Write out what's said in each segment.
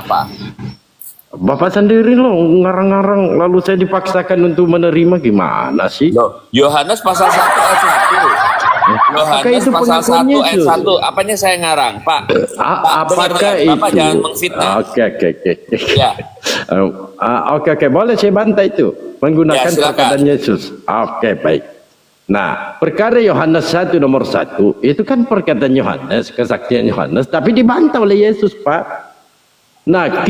apa? Bapak sendiri loh ngarang-ngarang, lalu saya dipaksakan untuk menerima, gimana sih? Loh, Yohanes pasal 1 ayat 1. Yohanes pasal 1 ayat 1. Apanya saya ngarang, Pak? Apakah itu? Bapak jangan mengfitnah. Oke. Ya. Oke, boleh saya bantah itu menggunakan Ya, perkataan Yesus. Oke, baik. Nah, perkara Yohanes 1 nomor 1 itu kan perkataan Yohanes, kesaksian Yohanes, tapi dibantah oleh Yesus, Pak. Nah,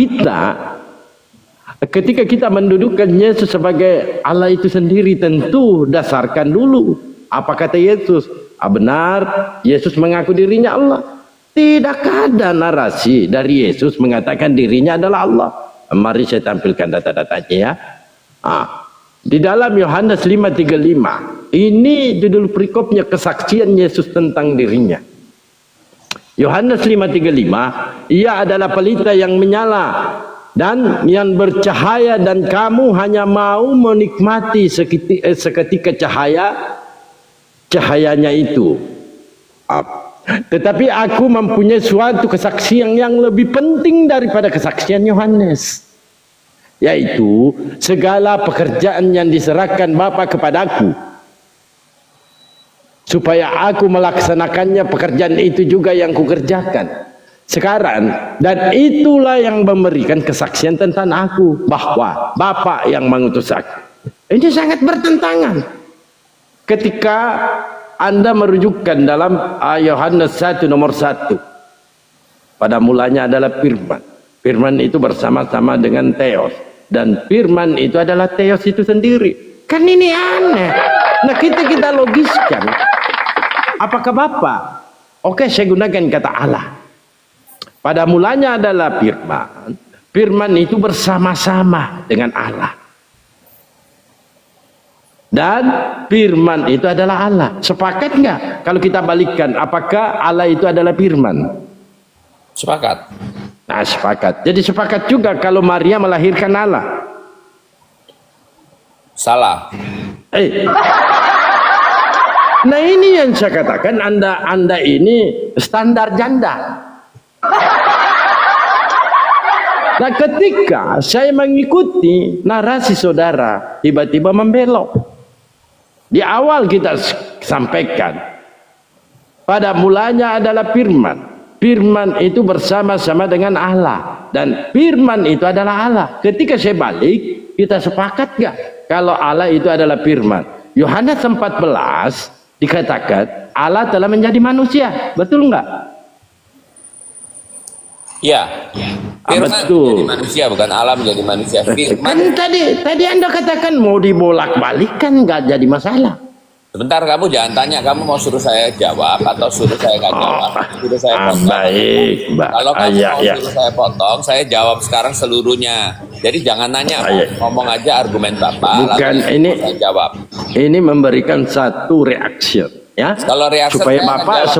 ketika kita mendudukkan Yesus sebagai Allah itu sendiri, tentu dasarkan dulu apa kata Yesus. Benar, Yesus mengaku dirinya Allah. Tidak ada narasi dari Yesus mengatakan dirinya adalah Allah. Mari saya tampilkan data-datanya ya. Di dalam Yohanes 5:35 ini judul perikopnya, kesaksian Yesus tentang dirinya. Yohanes 5:35, ia adalah pelita yang menyala dan yang bercahaya, dan kamu hanya mau menikmati seketika cahayanya itu. Tetapi aku mempunyai suatu kesaksian yang lebih penting daripada kesaksian Yohanes, yaitu segala pekerjaan yang diserahkan Bapa kepadaku, supaya aku melaksanakannya. Pekerjaan itu juga yang kukerjakan sekarang, dan itulah yang memberikan kesaksian tentang aku, bahwa Bapa yang mengutus aku. Ini sangat bertentangan ketika Anda merujukkan dalam Yohanes 1 nomor 1. Pada mulanya adalah firman. Firman itu bersama-sama dengan Theos, dan firman itu adalah Theos itu sendiri. Kan ini aneh. Nah, kita logiskan. Apakah Bapa? Oke, saya gunakan kata Allah. Pada mulanya adalah firman. Firman itu bersama-sama dengan Allah. Dan firman itu adalah Allah. Sepakat nggak? Kalau kita balikkan, apakah Allah itu adalah firman? Sepakat. Nah, sepakat. Jadi sepakat juga kalau Maria melahirkan Allah. Salah. Nah, ini yang saya katakan, Anda ini standar janda. Nah, ketika saya mengikuti narasi saudara, tiba-tiba membelok. Di awal kita sampaikan, pada mulanya adalah firman. Firman itu bersama-sama dengan Allah, dan firman itu adalah Allah. Ketika saya balik, kita sepakat gak kalau Allah itu adalah firman? Yohanes 14 dikatakan Allah telah menjadi manusia, betul nggak? Ya, firman betul. menjadi manusia, bukan Allah menjadi manusia. Firman. Kan tadi Anda katakan mau dibolak-balikan, nggak jadi masalah. Sebentar, kamu jangan tanya, kamu mau suruh saya jawab atau suruh saya nggak jawab? Suruh saya potong. Baik, Mbak. Kalau kamu mau suruh saya potong, saya jawab sekarang seluruhnya. Jadi jangan nanya, ngomong aja argumen Bapak. Bukan, ini saya jawab. Ini memberikan satu reaction, ya. Kalau reaksi supaya Bapak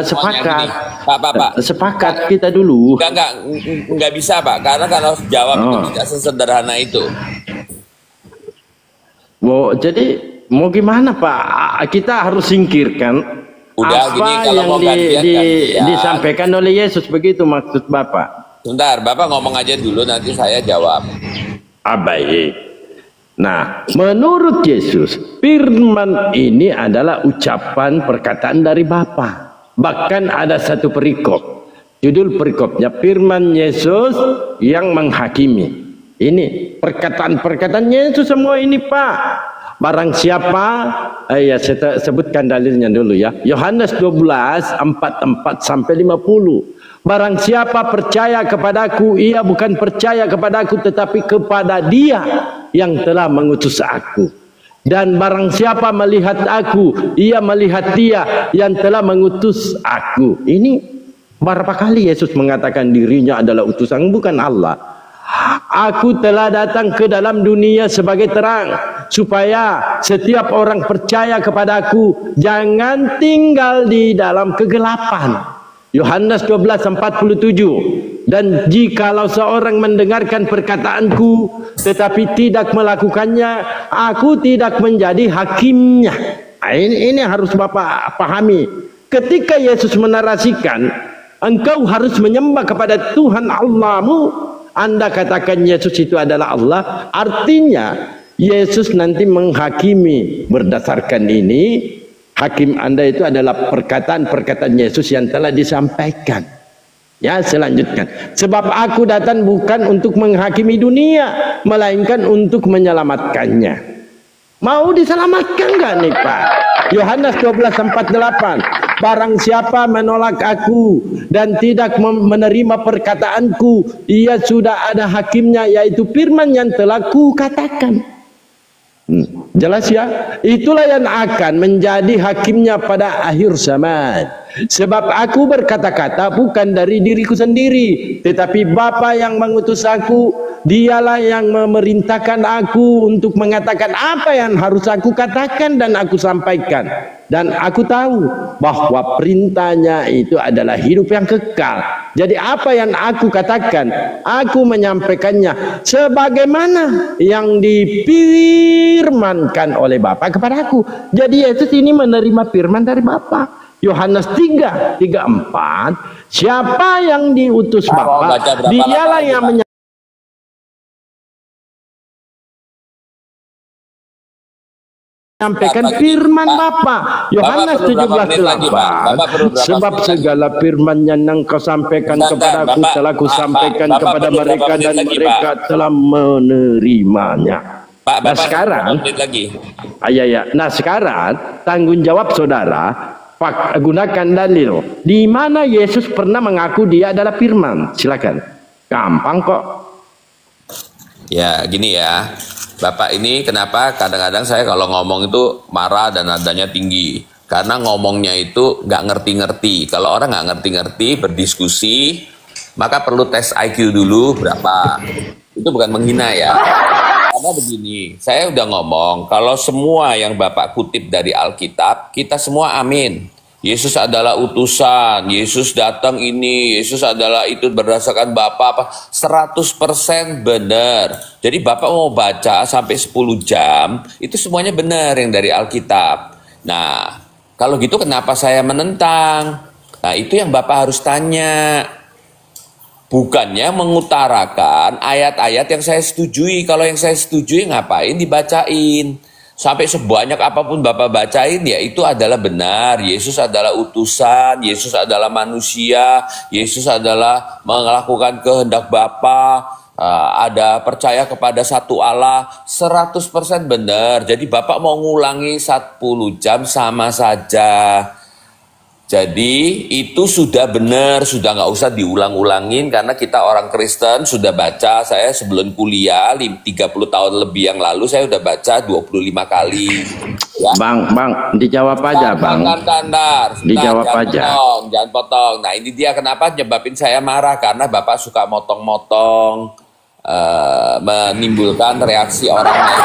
sepakat. Pak. Sepakat kita dulu. Enggak bisa, Pak. Karena kalau jawab itu tidak sesederhana itu. Jadi mau gimana, Pak? Kita harus singkirkan udah, apa gini, kalau yang mau gantian. disampaikan oleh Yesus, begitu maksud Bapak? Sebentar, Bapak ngomong aja dulu, nanti saya jawab. Baik. Nah, menurut Yesus, firman ini adalah ucapan perkataan dari Bapa. Bahkan ada satu perikop, judul perikopnya firman Yesus yang menghakimi. Ini perkataan-perkataan Yesus semua ini, Pak. Barang siapa, saya sebutkan dalilnya dulu ya. Yohanes 12:44-50. Barang siapa percaya kepadaku, ia bukan percaya kepadaku, tetapi kepada Dia yang telah mengutus aku. Dan barang siapa melihat aku, ia melihat Dia yang telah mengutus aku. Ini berapa kali Yesus mengatakan dirinya adalah utusan, bukan Allah. Aku telah datang ke dalam dunia sebagai terang, supaya setiap orang percaya kepadaku jangan tinggal di dalam kegelapan. Yohanes 12:47. Dan jikalau seorang mendengarkan perkataanku tetapi tidak melakukannya, aku tidak menjadi hakimnya. Nah, ini harus Bapak pahami. Ketika Yesus menarasikan engkau harus menyembah kepada Tuhan Allahmu, Anda katakan Yesus itu adalah Allah, artinya Yesus nanti menghakimi berdasarkan ini. Hakim Anda itu adalah perkataan-perkataan Yesus yang telah disampaikan. Ya, selanjutnya. Sebab aku datang bukan untuk menghakimi dunia, melainkan untuk menyelamatkannya. Mau diselamatkan nggak nih Pak? Yohanes 12:48. Barang siapa menolak aku dan tidak menerima perkataanku, ia sudah ada hakimnya, yaitu firman yang telah ku katakan. Jelas ya? Itulah yang akan menjadi hakimnya pada akhir zaman. Sebab aku berkata-kata bukan dari diriku sendiri, tetapi Bapa yang mengutus aku, dialah yang memerintahkan aku untuk mengatakan apa yang harus aku katakan dan aku sampaikan. Dan aku tahu bahwa perintahnya itu adalah hidup yang kekal. Jadi apa yang aku katakan, aku menyampaikannya sebagaimana yang difirmankan oleh Bapa kepada aku. Jadi Yesus ini menerima firman dari Bapa. Yohanes 3:34, siapa yang diutus Bapa, dialah yang menyampaikan firman Bapa. Yohanes 17:8, sebab segala firman yang engkau sampaikan kepadaku telah kusampaikan kepada mereka dan mereka telah menerimanya. Nah sekarang, nah sekarang tanggung jawab saudara, gunakan dalil. Di mana Yesus pernah mengaku dia adalah firman? Silakan. Gampang kok. Ya, gini ya. Bapak ini kenapa kadang-kadang saya kalau ngomong itu marah dan nadanya tinggi. Karena ngomongnya itu nggak ngerti-ngerti. Kalau orang nggak ngerti-ngerti berdiskusi, maka perlu tes IQ dulu berapa. Itu bukan menghina ya. Karena begini, saya udah ngomong, kalau semua yang Bapak kutip dari Alkitab, kita semua amin. Yesus adalah utusan, Yesus datang ini, Yesus adalah itu berdasarkan Bapak, 100% benar. Jadi Bapak mau baca sampai 10 jam, itu semuanya benar yang dari Alkitab. Nah, kalau gitu kenapa saya menentang? Nah, itu yang Bapak harus tanya. Bukannya mengutarakan ayat-ayat yang saya setujui. Kalau yang saya setujui ngapain dibacain? Sampai sebanyak apapun Bapak bacain, ya itu adalah benar. Yesus adalah utusan, Yesus adalah manusia, Yesus adalah melakukan kehendak Bapa, ada percaya kepada satu Allah, 100% benar. Jadi Bapak mau ngulangi 10 jam sama saja. Jadi itu sudah benar, sudah nggak usah diulang-ulangin karena kita orang Kristen sudah baca. Saya sebelum kuliah 30 tahun lebih yang lalu saya udah baca 25 kali. Ya. Bang, dijawab aja Bang. Dijawab aja. Jangan potong. Nah ini dia kenapa nyebabin saya marah, karena Bapak suka motong-motong, menimbulkan reaksi orang lain.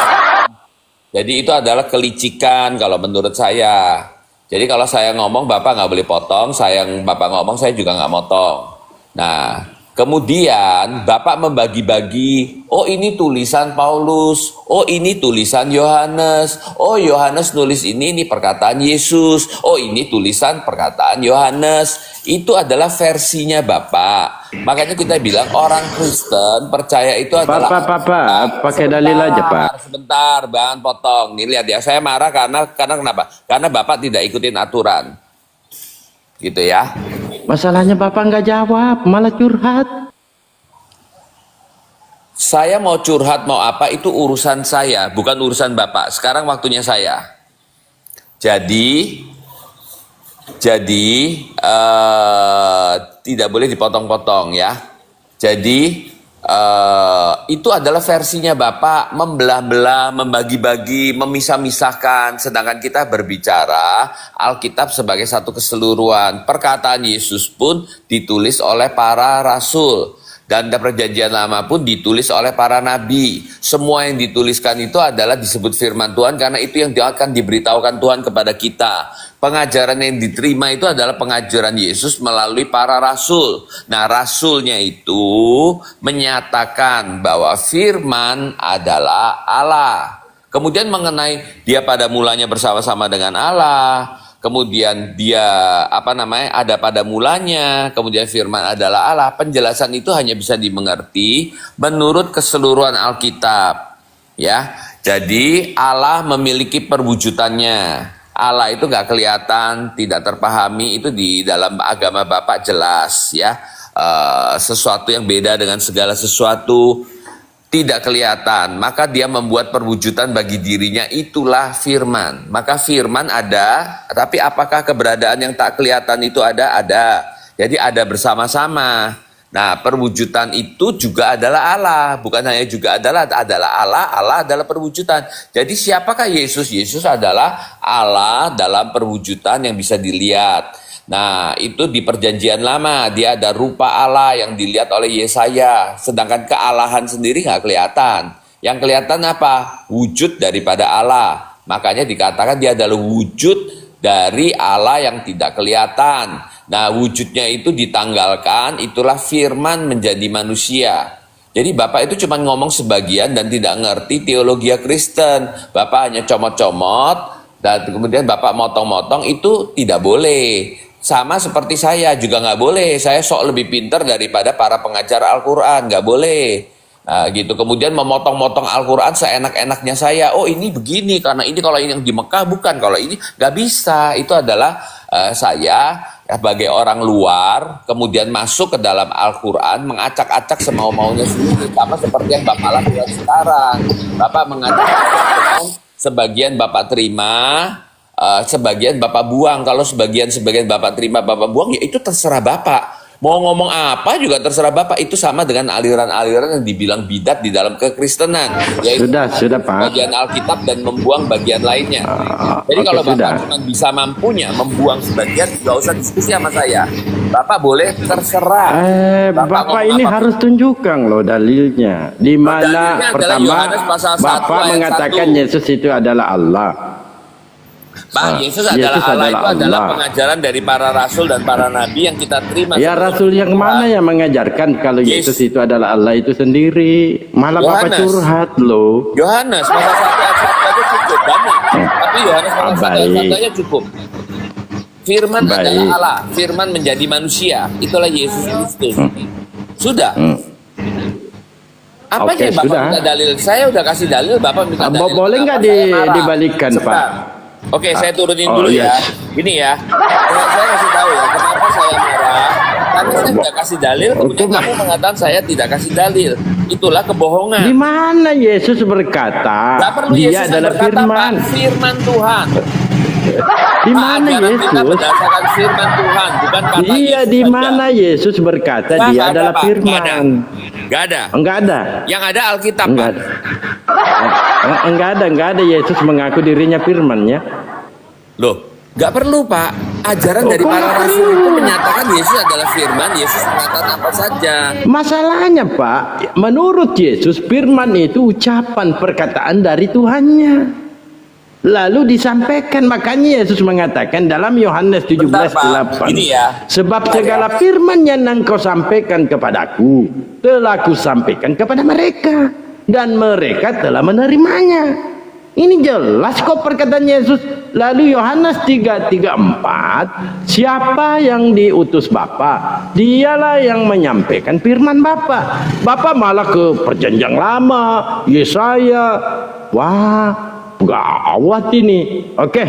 Jadi itu adalah kelicikan kalau menurut saya. Jadi kalau saya ngomong Bapak nggak boleh potong, Bapak ngomong saya juga nggak motong. Nah, kemudian Bapak membagi-bagi, oh ini tulisan Paulus, oh ini tulisan Yohanes, oh Yohanes nulis ini perkataan Yesus, oh ini tulisan perkataan Yohanes. Itu adalah versinya Bapak. Makanya kita bilang orang Kristen percaya itu adalah... Pak, pakai dalil aja Pak. Sebentar, Bang, potong. Nih lihat ya, saya marah karena kenapa? Karena Bapak tidak ikutin aturan. Gitu ya. Masalahnya Bapak nggak jawab, malah curhat. Saya mau curhat mau apa itu urusan saya, bukan urusan Bapak. Sekarang waktunya saya. Jadi tidak boleh dipotong-potong ya. Jadi itu adalah versinya Bapak, membelah-belah, membagi-bagi, memisah-misahkan. Sedangkan kita berbicara Alkitab sebagai satu keseluruhan. Perkataan Yesus pun ditulis oleh para rasul. Dan perjanjian lama pun ditulis oleh para nabi. Semua yang dituliskan itu adalah disebut firman Tuhan, karena itu yang akan diberitahukan Tuhan kepada kita. Pengajaran yang diterima itu adalah pengajaran Yesus melalui para rasul. Nah, rasulnya itu menyatakan bahwa firman adalah Allah. Kemudian mengenai dia pada mulanya bersama-sama dengan Allah. kemudian dia ada pada mulanya, kemudian firman adalah Allah. Penjelasan itu hanya bisa dimengerti menurut keseluruhan Alkitab, ya. Jadi Allah memiliki perwujudannya. Allah itu nggak kelihatan, tidak terpahami, itu di dalam agama Bapak jelas, ya. Sesuatu yang beda dengan segala sesuatu, tidak kelihatan, maka dia membuat perwujudan bagi dirinya, itulah firman. Maka firman ada, tapi apakah keberadaan yang tak kelihatan itu ada? Ada. Jadi ada bersama-sama. Nah, perwujudan itu juga adalah Allah, bukan hanya juga adalah Allah, Allah adalah perwujudan. Jadi siapakah Yesus? Yesus adalah Allah dalam perwujudan yang bisa dilihat. Nah, itu di perjanjian lama, dia ada rupa Allah yang dilihat oleh Yesaya, sedangkan kealahan sendiri nggak kelihatan. Yang kelihatan apa? Wujud daripada Allah. Makanya dikatakan dia adalah wujud dari Allah yang tidak kelihatan. Nah, wujudnya itu ditanggalkan, itulah firman menjadi manusia. Jadi Bapak itu cuma ngomong sebagian dan tidak ngerti teologi Kristen. Bapak hanya comot-comot, dan kemudian Bapak motong-motong, itu tidak boleh. Sama seperti saya juga nggak boleh. Saya sok lebih pintar daripada para pengajar Al-Quran, nggak boleh. Nah, gitu. Kemudian memotong-motong Al-Quran seenak-enaknya saya. Oh, ini begini karena ini, kalau ini yang di Mekah bukan, kalau ini nggak bisa. Itu adalah saya sebagai orang luar kemudian masuk ke dalam Al-Quran, mengacak-acak semau-maunya sendiri, sama seperti yang Bapak lakukan sekarang. Bapak mengacak-acak, sebagian Bapak terima, sebagian Bapak buang. Kalau sebagian Bapak terima, Bapak buang, ya itu terserah Bapak. Mau ngomong apa juga terserah Bapak. Itu sama dengan aliran-aliran yang dibilang bidat di dalam kekristenan, yaitu sudah Pak, bagian Alkitab dan membuang bagian lainnya. Jadi kalau Bapak cuma bisa mampunya membuang sebagian, nggak usah diskusi sama saya. Bapak boleh terserah. Bapak ini harus tunjukkan loh dalilnya. Di mana pertama Bapak mengatakan Yesus itu adalah Allah. Pak, Yesus adalah Allah, itu adalah pengajaran dari para rasul dan para nabi yang kita terima. Ya, rasul yang mana yang mengajarkan kalau Yesus itu adalah Allah itu sendiri? Malah Bapak curhat loh. Yohanes pasal 1 ayat 1 aja cukup, banyak. Tapi Yohanes pasal 1 ayat 1 aja cukup. Firman adalah Allah, firman menjadi manusia, itulah Yesus Kristus. Sudah. Apa aja Bapak minta dalil? Saya udah kasih dalil, Bapak minta dalil. Boleh nggak dibalikkan, Pak? Oke, saya turunin dulu ya. Gini ya, saya kasih tahu ya, kenapa saya marah. Karena saya tidak kasih dalil, kemudian kamu mengatakan saya tidak kasih dalil. Itulah kebohongan. Di mana Yesus berkata dia adalah firman? Pak, firman Tuhan. Di mana Yesus? Kita berdasarkan firman Tuhan, bukan kata Iya, di mana Yesus berkata dia adalah firman? Enggak ada. Enggak ada. Yang ada Alkitab. Enggak ada Yesus mengaku dirinya firman, ya. Loh, nggak perlu Pak. Ajaran dari para rasul itu menyatakan Yesus adalah firman. Yesus mengatakan apa saja. Masalahnya Pak, menurut Yesus firman itu ucapan perkataan dari Tuhannya, lalu disampaikan. Makanya Yesus mengatakan dalam Yohanes 17:8, sebab segala firman yang engkau sampaikan kepadaku telah kusampaikan kepada mereka, dan mereka telah menerimanya. Ini jelas kok perkataan Yesus. Lalu Yohanes 3:34, siapa yang diutus Bapa, dialah yang menyampaikan firman Bapa. Bapa malah ke perjanjian lama, Yesaya. Wah, gawat ini. Oke,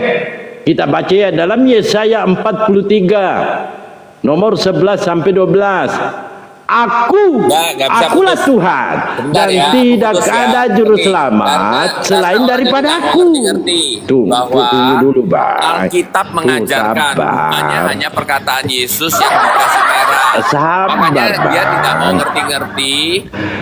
kita baca ya dalam Yesaya 43 nomor 11 sampai 12. Akulah Tuhan, dan tidak ada juru selamat selain daripada aku. Tunggu dulu, Bang. Alkitab mengajarkan hanya perkataan Yesus yang dikasih merah. Makanya dia tidak mau ngerti-ngerti.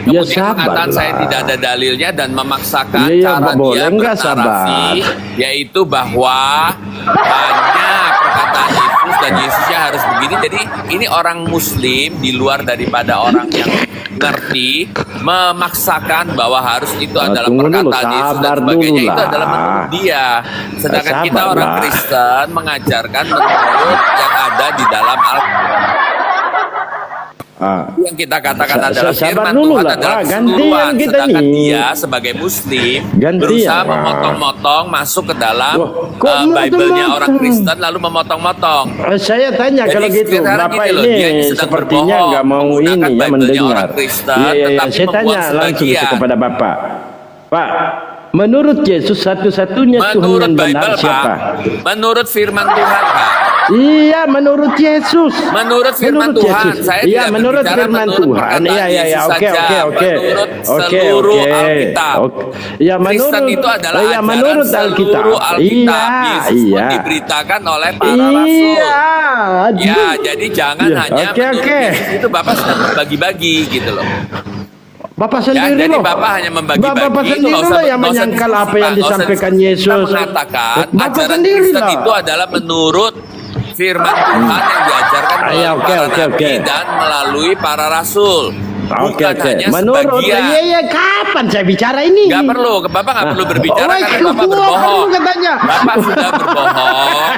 Kemudian mengatakan saya tidak ada dalilnya dan memaksakan cara dia bernarasi, yaitu bahwa hanya perkataan Yesus dan Yesusnya harus begini. Jadi ini orang Muslim di luar daripada orang yang ngerti memaksakan bahwa harus itu adalah perkataan Yesus dan sebagainya. Itu adalah menurut dia. Sedangkan kita orang Kristen mengajarkan menurut yang ada di dalam Al-Quran. Yang kita katakan adalah sabar firman dulu Tuhan lah, adalah Pak. Gantian keseluruhan. kita Sedangkan nih. dia sebagai Muslim Gantian, berusaha Pak. memotong-motong masuk ke dalam kok Bible-nya orang motong-motong? Kristen lalu memotong-motong. Saya tanya Jadi kalau gitu, sekarang Bapak gini loh, ini dia sedang sepertinya berbohong, nggak mau menggunakan ini ya Bible-nya mendengar. orang Kristen, Iya, tetapi saya membuang tanya langsung sebagian. kepada Bapak. Pak, menurut Yesus satu-satunya Tuhan Menurut yang benar Bible, siapa? Pak, menurut firman Tuhan, Pak. Iya, menurut Yesus. Menurut firman Tuhan, saya iya, tidak menurut berbicara firman menurut Tuhan. perkataan Iya, iya, Yesus oke, saja. oke. Menurut Oke, seluruh oke. Alkitab. Iya, Kristen menurut itu adalah iya, ajaran menurut Alkitab. seluruh Alkitab. Iya, Yesus pun iya. diberitakan oleh para rasul. Iya. Ya, jadi jangan Iya, hanya oke, menurut oke. Yesus itu Bapak sedang membagi-bagi gitu loh. Bapak Ya, sendiri jadi loh. Bapak hanya membagi-bagi. Bapak Itu sendiri nggak usah- loh yang nggak usah menyangkal diskusi, apa yang Pak. Nggak usah disampaikan diskusi. Yesus. Kita mengatakan Bapak ajaran sendiri Kristen lah. itu adalah menurut firman Tuhan yang diajarkan melalui Iya, oke, para oke, nabi oke. dan melalui para rasul. Oke, Bukan oke. hanya Menurut sebagian. iya, kapan saya bicara ini? Gak perlu, Bapak gak perlu berbicara Oh, karena itu Bapak gua berbohong. perlu katanya. Bapak sudah berbohong.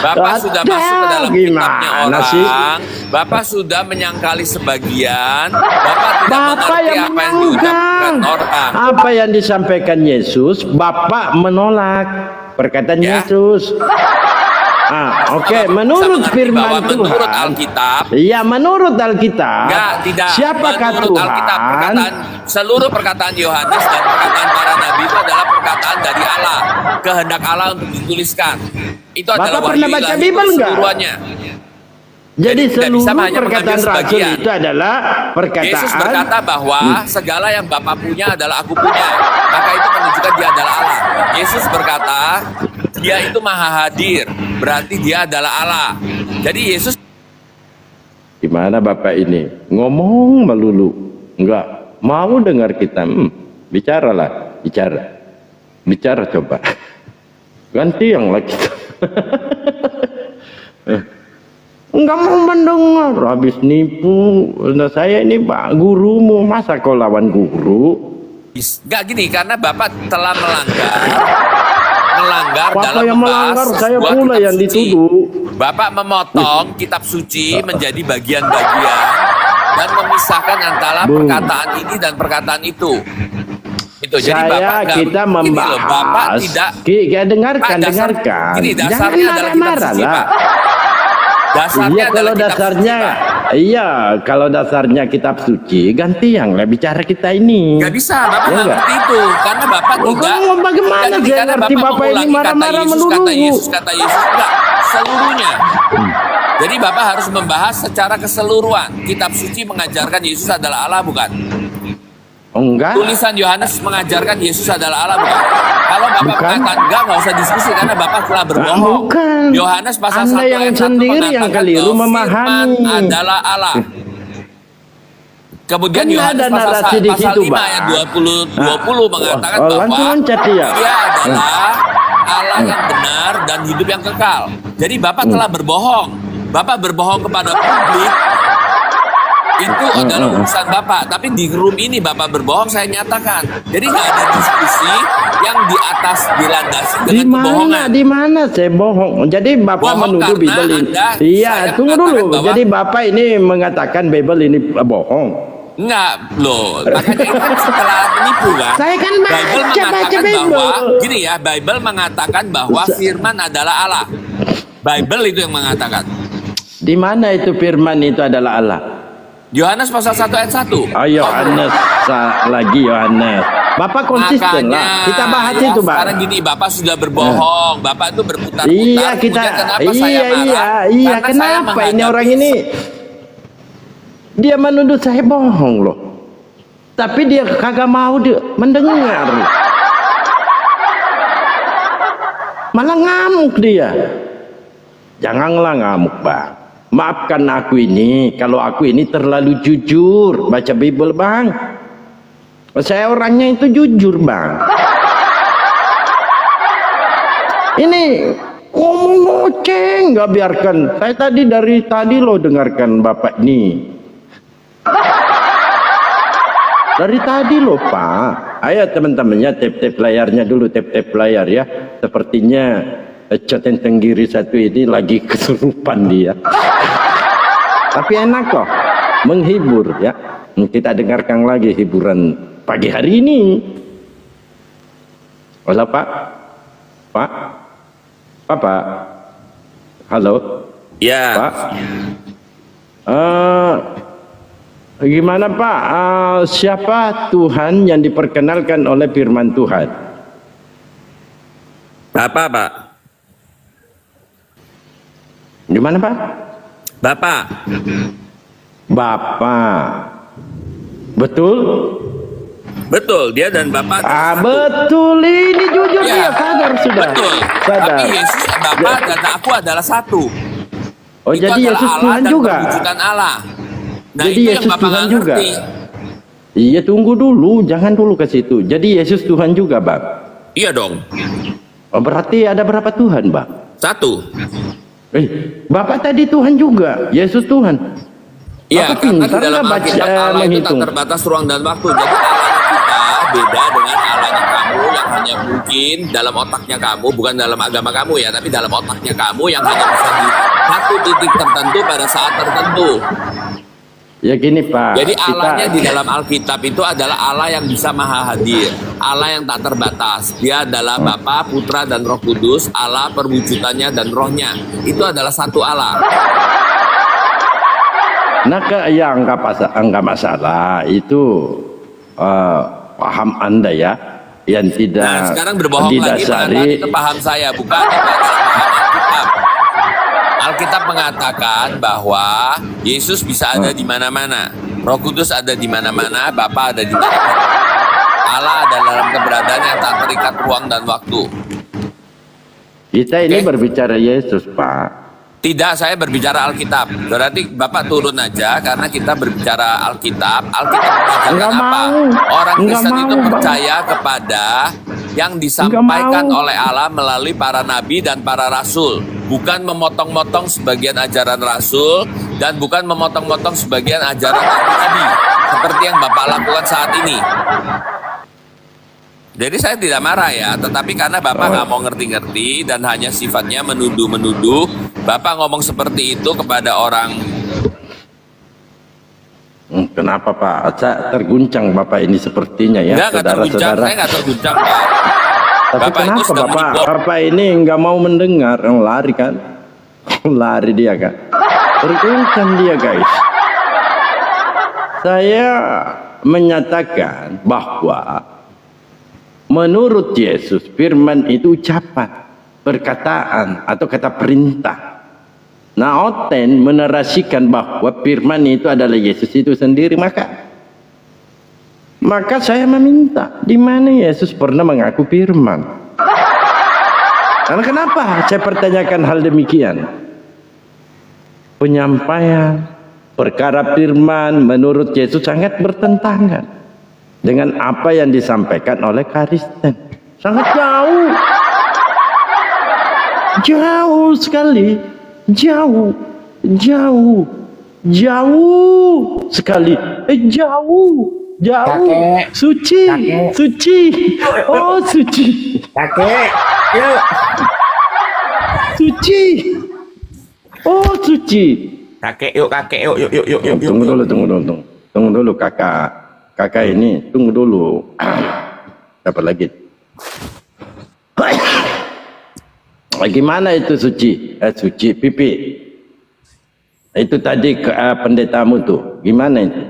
Bapak sudah masuk ke dalam kitabnya Gimana sih? orang. Bapak sudah menyangkali sebagian. Bapak tidak Bapak mengerti yang apa yang menyangkal. diucapkan orang. Apa yang disampaikan Yesus, Bapak menolak perkataan Ya. Yesus. Oke, menurut mengerti firman bahwa Tuhan. menurut Alkitab. Iya, menurut Alkitab. Enggak, tidak. Siapakah Menurut Tuhan? Alkitab, seluruh perkataan Yohanes dan perkataan para nabi itu adalah perkataan dari Allah, kehendak Allah untuk dituliskan. Itu Bapak adalah pernah wahyu baca ilahi Bible enggak? keseluruhannya. Jadi tidak seluruh bisa hanya perkataan mengambil Rasul sebagian. itu adalah perkataan. Yesus berkata bahwa segala yang Bapa punya adalah aku punya. Maka itu menunjukkan dia adalah Allah. Yesus berkata, dia itu maha hadir. Berarti dia adalah Allah. Jadi Yesus Gimana Bapak ini? Ngomong melulu. Enggak mau dengar kita. Bicaralah, bicara. Bicara coba. Ganti yang lagi. Enggak mau mendengar. Habis nipu. Nah, saya ini Pak gurumu. Masa kau lawan guru? nggak gini, karena Bapak telah melanggar Bapak dalam yang membahas melanggar, saya sebuah pula kitab yang suci. dituduh. Bapak memotong kitab suci menjadi bagian-bagian dan memisahkan antara Bung. perkataan ini dan perkataan itu. Itu jadi Saya Bapak nggak- kita gini loh, membahas. Bapak tidak Dengarkan, Pak, dengarkan. Gini, Jangan dasarnya adalah kitab marah-marah suci, lah. Pak. Dasarnya Iya, kalau adalah kitab dasarnya, suci, Pak. iya, kalau dasarnya kitab suci, ganti yang lah bicara kita ini. Nggak bisa, Bapak Ya nggak nggak? ngerti itu. Karena Bapak Oh, tidak. kamu bagaimana Jadi saya karena ngerti Bapak ini mengulangi marah-marah kata melulu. Yesus, enggak. Seluruhnya. Jadi Bapak harus membahas secara keseluruhan. Kitab suci mengajarkan Yesus adalah Allah, bukan? Oh, enggak. Tulisan Yohanes mengajarkan Yesus adalah Allah, bukan? Kalau Bapak Bukan. mengatakan nggak usah diskusi karena Bapak telah berbohong. Bukan. Yohanes pasal Anda 1 yang ayat 1 sendiri yang mengatakan keliru bahwa memahami. Firman adalah Allah. Kemudian Kan Yohanes ada pasal, narasi di pasal situ, 5 Bang. ayat 20 mengatakan Oh, bahwa langsung loncat dia. dia adalah Allah yang benar dan hidup yang kekal. Jadi Bapak telah berbohong. Bapak berbohong kepada publik. Itu adalah urusan Bapak. Tapi di room ini Bapak berbohong, saya nyatakan. Jadi nggak ada diskusi yang di atas dilandasi dengan kebohongan. Di mana saya bohong? Jadi Bapak Bohong menuduh karena Bible ini. Anda, Iya, saya tunggu mengatakan dulu. bahwa- Jadi Bapak ini mengatakan Bible ini bohong. Enggak, loh. Makanya ini kan setelah menipu kan. Saya kan Bible baca mengatakan Bible. bahwa gini ya, Bible mengatakan bahwa firman adalah Allah. Bible itu yang mengatakan. Di mana itu firman itu adalah Allah? Yohanes pasal 1 ayat 1. Ayo Yohanes lagi Yohanes. Bapak konsisten lah. Kita bahas ya, itu, Pak. sekarang gini, Bapak sudah berbohong. Bapak itu berputar-putar. Iya, kita. Kemudian kenapa saya marah? Iya. Karena saya Kenapa ini menghadapi- orang ini? Dia menuduh saya bohong loh. Tapi dia kagak mau dia mendengar. Malah ngamuk dia. Janganlah ngamuk, Bang. Maafkan aku ini kalau aku ini terlalu jujur baca Bible, Bang. Saya orangnya itu jujur, Bang. Ini ngomong ngoceng, nggak biarkan. Saya dari tadi lo dengarkan Bapak ini. Dari tadi lo, Pak. Ayo teman-temannya tap-tap layarnya dulu, tap-tap layar ya. Sepertinya Coten Tenggiri satu ini lagi kesurupan dia. Tapi enak kok. menghibur ya. Kita dengarkan lagi hiburan pagi hari ini. Halo Pak. Pak. Halo. Ya. Pak. Gimana Pak? Siapa Tuhan yang diperkenalkan oleh firman Tuhan? Bapak, Pak. Gimana Pak? Bapak. Betul? Betul, dia dan Bapak. Betul, ini jujur Ya, dia sadar sudah. betul. Sadar. Tapi Yesus, Bapak dan aku adalah satu. Oh, Itu jadi adalah Yesus Allah Tuhan dan juga. perwujudan Allah. Nah, Jadi itu Yesus yang Bapak Tuhan nggak juga. ngerti. Iya, tunggu dulu, jangan dulu ke situ. Jadi Yesus Tuhan juga, Bang. Iya dong. Oh, berarti ada berapa Tuhan, Bang? Satu. Bapak tadi Tuhan juga, Yesus Tuhan. Iya, Bapak karena di pintar dalam nggak Alkitab Allah itu tak menghitung? terbatas ruang dan waktu. Jadi Allah kita beda dengan Allahnya kamu yang hanya mungkin dalam otaknya kamu, bukan dalam agama kamu ya, tapi dalam otaknya kamu yang hanya bisa di satu titik tertentu pada saat tertentu. Ya gini Pak. Jadi Allahnya di dalam Alkitab itu adalah Allah yang bisa maha hadir, Allah yang tak terbatas. Dia adalah Bapa, Putra, dan Roh Kudus, Allah perwujudannya dan rohnya. Itu adalah satu Allah. Nah, yang enggak masalah itu paham Anda ya, yang tidak Nah, sekarang berbohong lagi didasari. mengatakan itu paham saya, bukan Alkitab. Alkitab mengatakan bahwa Yesus bisa ada di mana-mana, Roh Kudus ada di mana-mana, Bapa ada di mana-mana. Allah ada dalam keberadaan yang tak terikat ruang dan waktu. Kita ini Oke. berbicara Yesus, Pak. Tidak, saya berbicara Alkitab. Berarti Bapak turun aja karena kita berbicara Alkitab. Alkitab mengajarkan Enggak apa? mau. Orang Enggak Kristen itu mau, Bang. percaya kepada yang disampaikan mau. oleh Allah melalui para nabi dan para rasul. Bukan memotong-motong sebagian ajaran rasul dan bukan memotong-motong sebagian ajaran nabi. Seperti yang Bapak lakukan saat ini. Jadi saya tidak marah ya, tetapi karena Bapak nggak mau ngerti-ngerti dan hanya sifatnya menuduh-menuduh, Bapak ngomong seperti itu kepada orang. Kenapa Pak? Saya terguncang Bapak ini sepertinya ya, Nggak terguncang, saudara-saudara. saya nggak terguncang, Pak. Tapi Bapak itu kenapa sedang Bapak? diblok. Bapak ini nggak mau mendengar, lari kan? Lari dia kan? Terguncang dia guys. Saya menyatakan bahwa menurut Yesus, firman itu ucapan, perkataan, atau kata perintah. Nah, Oten menarasikan bahwa firman itu adalah Yesus itu sendiri. Maka saya meminta, di mana Yesus pernah mengaku firman? Karena kenapa saya pertanyakan hal demikian? Penyampaian perkara firman menurut Yesus sangat bertentangan dengan apa yang disampaikan oleh Kristen. Sangat jauh sekali, jauh sekali, jauh, suci, oh suci, Yuk. suci, oh suci. Kakek yuk, yuk. Tunggu dulu kakak ini, tunggu dulu. Dapat lagi. Gimana itu suci? Suci pipi. Itu tadi pendetamu tuh. Gimana itu?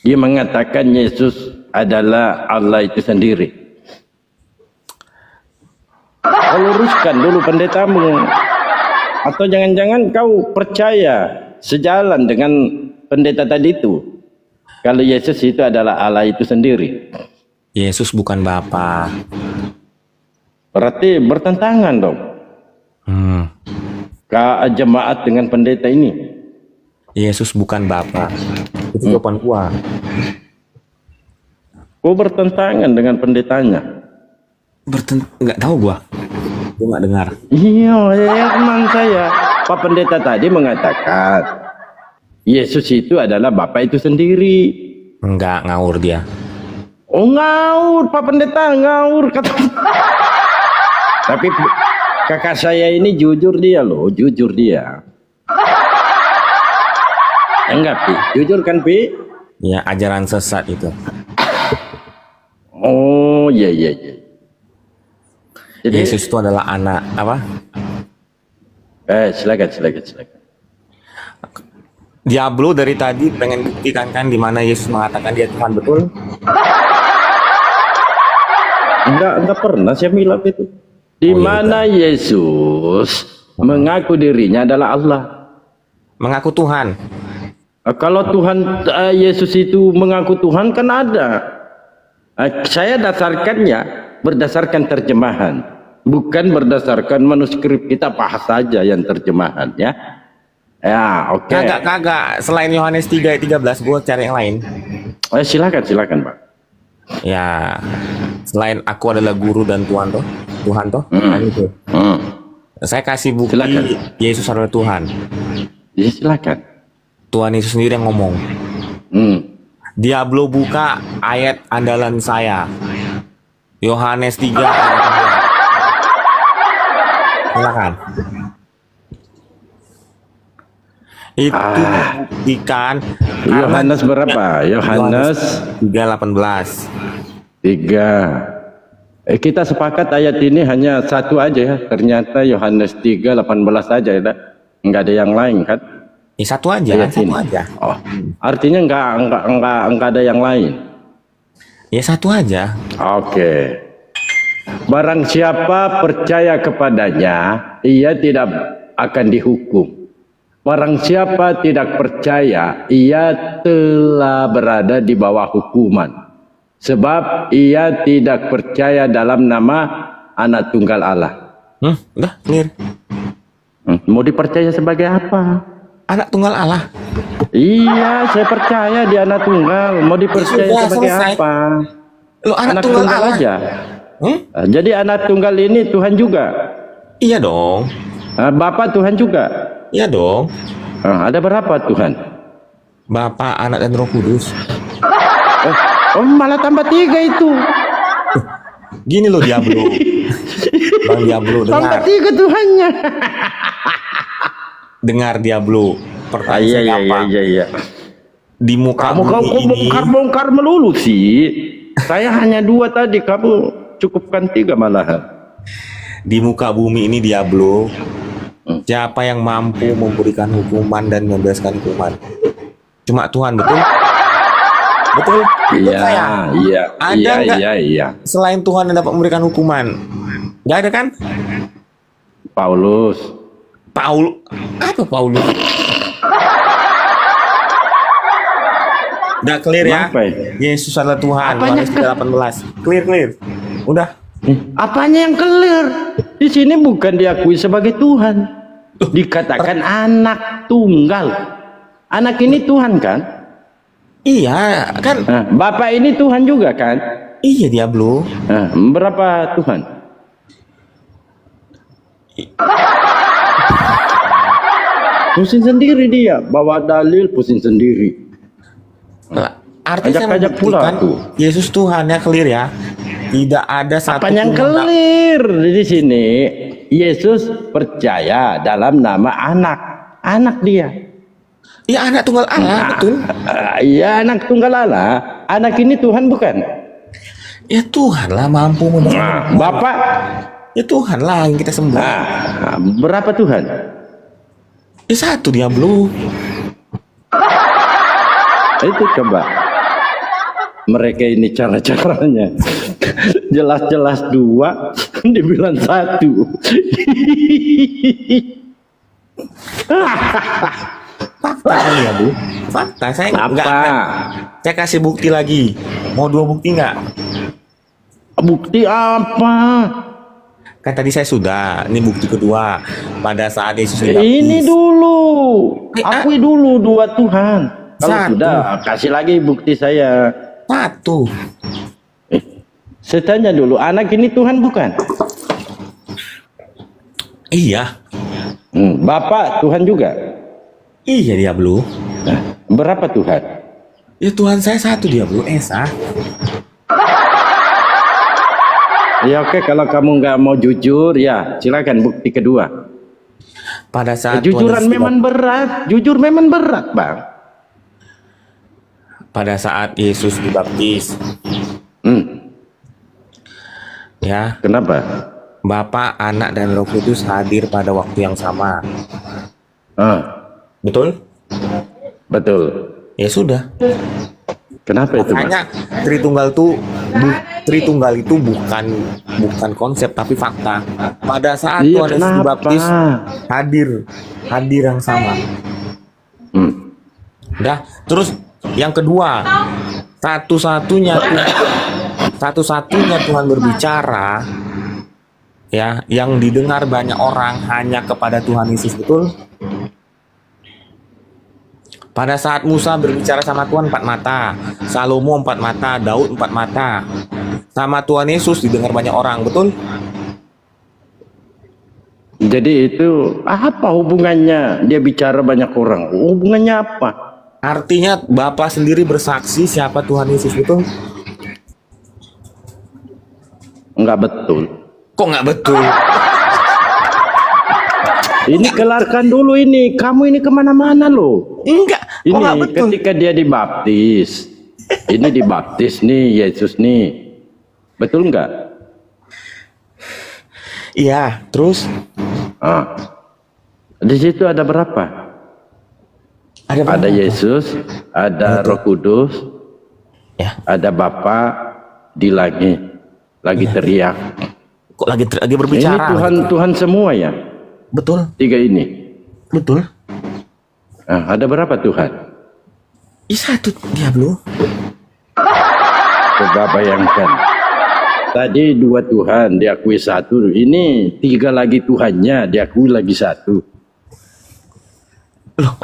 Dia mengatakan Yesus adalah Allah itu sendiri. Kau luruskan dulu pendetamu. Atau jangan-jangan kau percaya sejalan dengan pendeta tadi itu. Kalau Yesus itu adalah Allah itu sendiri. Yesus bukan Bapa. Berarti bertentangan dong. Jemaat dengan pendeta ini. Yesus bukan Bapa. Itu jawaban gua. Kau bertentangan dengan pendetanya. Nggak tahu gua. Gua nggak dengar. Iya, teman saya. Pak pendeta tadi mengatakan Yesus itu adalah Bapa itu sendiri. Nggak, ngawur dia. Oh ngawur, Pak pendeta ngawur kata. Tapi kakak saya ini jujur dia loh, jujur dia. Enggak, Pi. Jujur kan, Pi? Ya, ajaran sesat itu. Oh, iya, iya, iya. Jadi, Yesus itu adalah anak apa? silakan. Diablo dari tadi pengen buktikan kan di mana Yesus mengatakan dia Tuhan, betul? Enggak pernah saya bilang itu. Di mana Yesus mengaku dirinya adalah Allah. Mengaku Tuhan. Kalau Tuhan Yesus itu mengaku Tuhan kan ada. Saya dasarkannya berdasarkan terjemahan, bukan berdasarkan manuskrip. Kita bahas saja yang terjemahan ya. Ya, oke. Kagak. Selain Yohanes 3 ayat 13, gue cari yang lain. Silakan, Pak. Ya, selain aku adalah guru dan Tuhan toh. Nah, itu. Saya kasih bukti Silakan. Yesus adalah Tuhan. Ya, silakan. Tuhan Yesus sendiri yang ngomong. Diablo buka ayat andalan saya. Yohanes 3 ayat 9. Silakan. Itu buktikan Yohanes berapa? Yohanes 3:18. 3. Kita sepakat ayat ini hanya satu aja ya. Ternyata Yohanes 3:18 aja ya. Enggak ada yang lain kan? Satu aja, satu aja. Oh, artinya enggak ada yang lain. Ya satu aja. Oke. Barang siapa percaya kepadanya, ia tidak akan dihukum. Barang siapa tidak percaya, ia telah berada di bawah hukuman. Sebab ia tidak percaya dalam nama Anak Tunggal Allah. Udah clear. Mau dipercaya sebagai apa? Anak Tunggal Allah. Iya, saya percaya di Anak Tunggal. Mau dipercaya Sudah, sebagai selesai. apa? Lo anak tunggal Allah aja. Jadi Anak Tunggal ini Tuhan juga. Iya dong. Bapa Tuhan juga. Iya dong. Ada berapa Tuhan? Bapa, Anak dan Roh Kudus. Malah tambah 3 itu. Gini loh Diablo. Bang Diablo, Tambah dengar. 3 Tuhannya. Dengar Diablo. Pertanyaan saya apa? Iya. Di muka Kamu bumi ini. bongkar melulu sih. Saya hanya 2 tadi, kamu cukupkan 3 malahan. Di muka bumi ini Diablo. Siapa yang mampu memberikan hukuman dan membebaskan hukuman? Cuma Tuhan, betul? Betul? Iya. Ada nggak? Iya. Selain Tuhan yang dapat memberikan hukuman? Nggak ada kan? Paulus. Apa Paulus? Udah clear ya? Apa ya? Yesus adalah Tuhan. Apanya? Yohanes 3:18. Clear. Udah. Apanya yang clear? Di sini bukan diakui sebagai Tuhan. Dikatakan anak tunggal. Anak ini Tuhan kan? Iya, kan? Bapak ini Tuhan juga kan? Iya, Diablo. Berapa Tuhan? Pusing sendiri dia, bawa dalil pusing sendiri. Artinya saya Ajak pula membuktikan tuh. Yesus Tuhan ya, clear ya. Tidak ada satu Apa yang clear di sini? Yesus percaya dalam nama anak dia. Iya, Anak Tunggal Allah, betul. Iya, Anak Tunggal Allah. Anak ini Tuhan bukan? Ya Tuhan lah mampu memberikan. Bapak? Ya Tuhan lah yang kita sembah. Berapa Tuhan? Ya satu Diablo. Itu coba. Mereka ini cara-caranya. Jelas-jelas 2, dibilang 1. Fakta ya Bu. Fakta saya enggak. Saya kasih bukti lagi. Mau 2 bukti enggak? Bukti apa? Kan tadi saya sudah. Ini bukti kedua. Pada saat Yesus Ini dulu. Akui dulu 2 Tuhan. Kalau 1. sudah, kasih lagi bukti saya. 1. Saya tanya dulu, anak ini Tuhan bukan? Iya. Bapak Tuhan juga? Iya Diablo. Berapa Tuhan? Ya Tuhan saya 1 Diablo. Esa. Ya oke, kalau kamu nggak mau jujur, ya silakan bukti kedua. Pada saat Jujuran memang berat, jujur memang berat, Bang. pada saat Yesus dibaptis, ya, Kenapa? Bapa, Anak, dan Roh Kudus hadir pada waktu yang sama. Betul? Betul. Ya sudah. Kenapa itu, Mas? Makanya Tritunggal itu bukan konsep tapi fakta. Pada saat Iya, Tuhan Yesus kenapa? dibaptis hadir yang sama. Udah, terus yang kedua, satu-satunya Tuhan berbicara, ya, yang didengar banyak orang hanya kepada Tuhan Yesus, betul? Pada saat Musa berbicara sama Tuhan 4 mata, Salomo 4 mata, Daud 4 mata, sama Tuhan Yesus didengar banyak orang, betul? Jadi itu apa hubungannya dia bicara banyak orang? Hubungannya apa? Artinya Bapa sendiri bersaksi siapa Tuhan Yesus, betul? Enggak betul. Kok nggak betul? Ini kelarkan dulu ini. Kamu ini kemana-mana loh. Enggak, kok nggak Ini betul? ketika dia dibaptis. Ini dibaptis nih Yesus nih. Betul enggak? Iya, terus? Di situ ada berapa? Ada Yesus, ada Roh Kudus, Ya. ada Bapa di langit, lagi teriak. Kok lagi berbicara? Ini Tuhan semua ya. Betul, 3 ini. betul. Ada berapa Tuhan? Satu dia, Bro. Coba bayangkan. Tadi 2 Tuhan diakui 1, ini 3 lagi Tuhannya diakui lagi 1. Loh.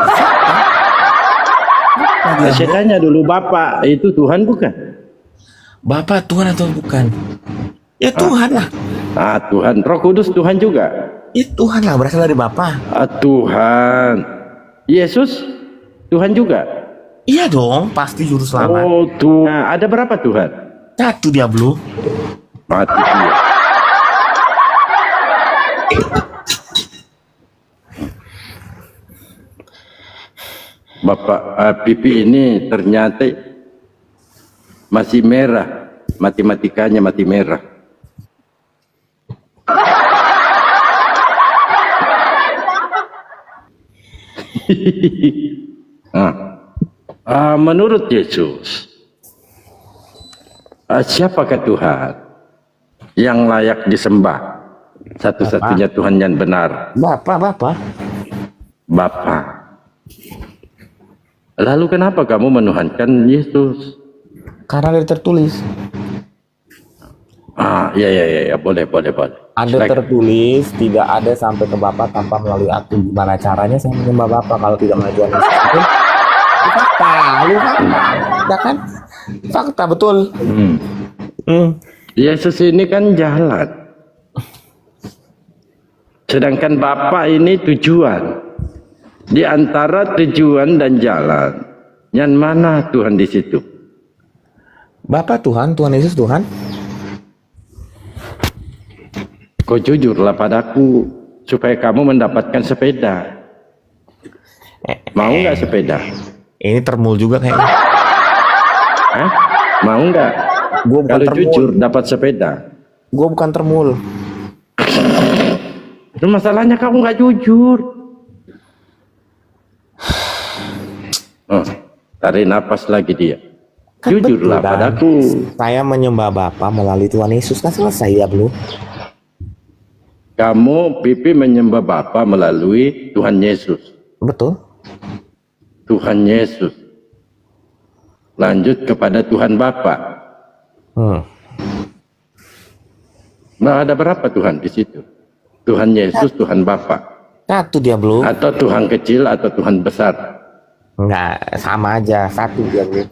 Saya tanya dulu, Bapak itu Tuhan bukan? Bapak Tuhan atau bukan? Ya Tuhan lah. Tuhan. Roh Kudus Tuhan juga. Ya Tuhan lah, berasal dari Bapa. Tuhan. Yesus Tuhan juga. Iya dong, pasti juru selamat. Oh Tuhan. Ada berapa Tuhan? Satu dia, Bro. Mati dia. Bapak pipi ini ternyata masih merah, matematikanya mati merah. Menurut Yesus, siapakah Tuhan yang layak disembah? Satu-satunya Tuhan yang benar. Bapak. Bapa. Lalu kenapa kamu menuhankan Yesus? Karena ada tertulis. Ya, boleh. Ada tertulis, tidak ada sampai ke Bapa tanpa melalui aku. Gimana caranya saya menyembah Bapa kalau tidak melalui Tuhan Yesus? Itu fakta, ya kan? Fakta, betul. Yesus ini kan jalan. Sedangkan Bapa ini tujuan. Di antara tujuan dan jalan, yang mana Tuhan di situ? Bapa Tuhan, Tuhan Yesus Tuhan. Kau jujurlah padaku supaya kamu mendapatkan sepeda. Mau nggak sepeda? Ini termul juga kayaknya. Mau nggak? Gua bukan Kalau termul. jujur dapat sepeda. Gue bukan termul. Itu masalahnya kamu nggak jujur. Tarik napas lagi dia. Kan Jujurlah betul, padaku. Saya menyembah Bapa melalui Tuhan Yesus, kan selesai ya, Bro. Kamu pipi menyembah Bapa melalui Tuhan Yesus. Betul. Tuhan Yesus. Lanjut kepada Tuhan Bapa. Nah, ada berapa Tuhan di situ? Tuhan Yesus, Tuhan Bapa. Satu dia, Bro. Atau Tuhan kecil atau Tuhan besar. Enggak, sama aja. Satu dia, Bro.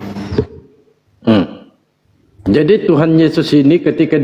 Jadi Tuhan Yesus ini ketika